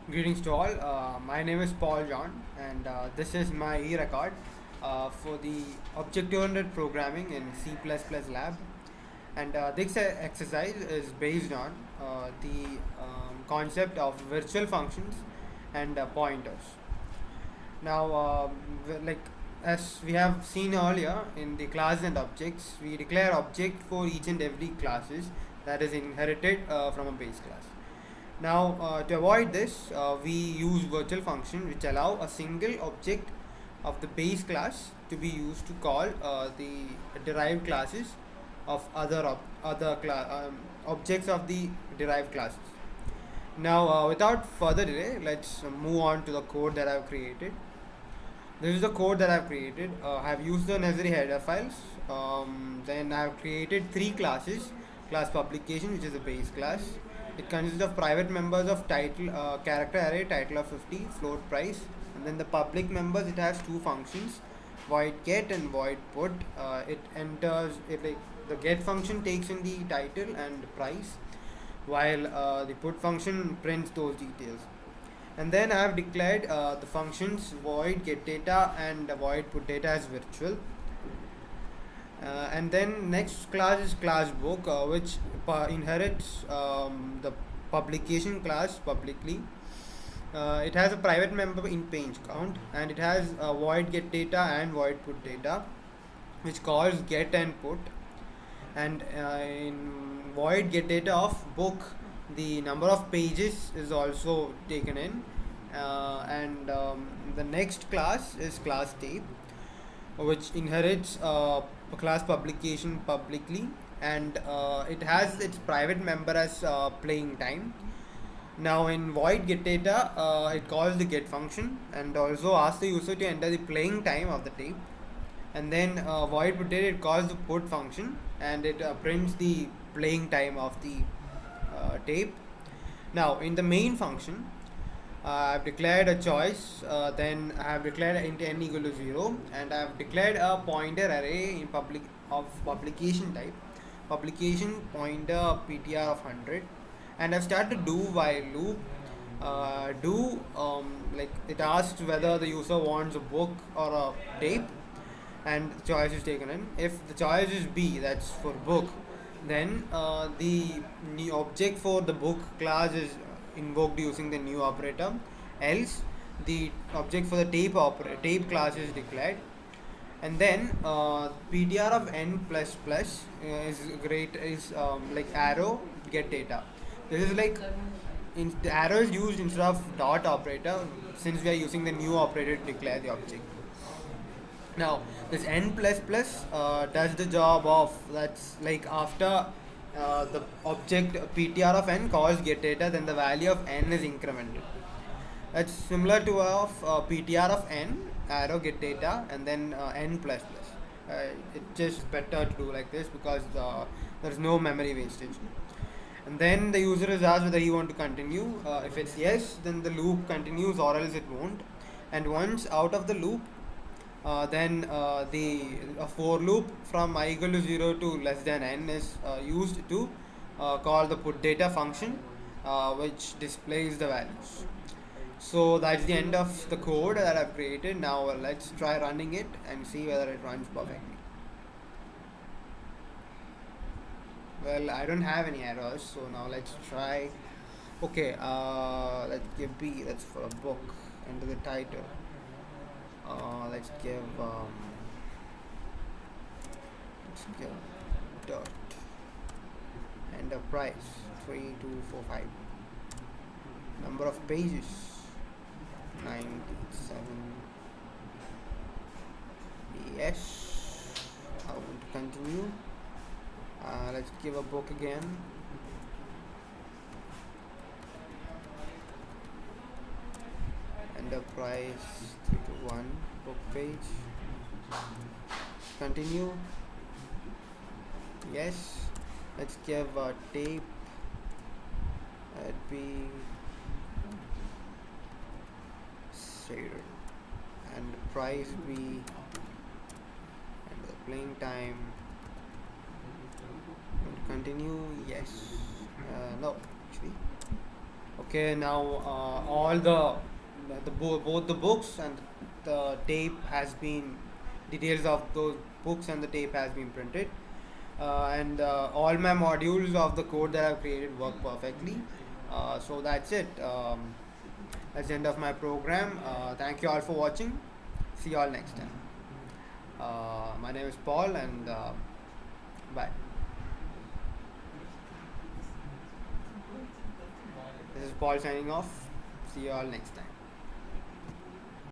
Greetings to all. My name is Paul John, and this is my e-record for the object-oriented programming in C++ lab. And this exercise is based on the concept of virtual functions and pointers. Now, like as we have seen earlier in the class and objects, we declare object for each and every classes that is inherited from a base class. Now, to avoid this, we use virtual function which allow a single object of the base class to be used to call the derived classes of objects of the derived classes. Now, without further delay, let's move on to the code that I've created. This is the code that I've created. I have used the necessary header files. Then I've created three classes. Class publication, which is a base class. It consists of private members of title, character array, title of 50, float price, and then the public members. It has two functions, void get and void put. It enters it like the get function takes in the title and price, while the put function prints those details. And then I have declared the functions void get data and void put data as virtual. And then next class is class book, which inherits the publication class publicly. It has a private member in page count, and it has void get data and void put data, which calls get and put. And in void get data of book, the number of pages is also taken in. And the next class is class tape, which inherits class publication publicly, and it has its private member as playing time. Now in void get data, it calls the get function and also asks the user to enter the playing time of the tape. And then void put data, it calls the put function and it prints the playing time of the tape. Now in the main function, I've declared a choice, then I have declared int n equal to 0, and I have declared a pointer array in publication type, publication pointer ptr of 100, and I've started do while loop. Like it asks whether the user wants a book or a tape, and the choice is taken in. If the choice is B, that's for book, then the new object for the book class is invoked using the new operator. Else, the object for the tape class is declared. And then ptr of n plus plus is like arrow get data. This is like the arrow is used instead of dot operator, since we are using the new operator to declare the object. Now this n plus plus does the job of, that's like after the object ptr of n calls get data, then the value of n is incremented. That's similar to of ptr of n arrow get data and then n plus plus. It's just better to do like this because there's no memory wastage. And then the user is asked whether he want to continue. If it's yes, then the loop continues, or else it won't. And once out of the loop, then the for loop from I equal to 0 to less than n is used to call the put data function, which displays the values. So that's the end of the code that I've created. Now let's try running it and see whether it runs perfectly. Well, I don't have any errors, so now let's try. Okay, let's give B, that's for a book, into the title. Let's give dot and the price 3245. Number of pages 97. Yes, I want to continue. Let's give a book again. And the price 3 to 1. Book page. Continue. Yes. Let's give a tape. Let be shader. And the price be, and the playing time. Continue. Yes. No, actually. Okay, now both the books and the tape has been details of those books and the tape has been printed, and all my modules of the code that I've created work perfectly. So that's it. That's the end of my program. Thank you all for watching. See you all next time. My name is Paul, and bye. This is Paul signing off. See you all next time.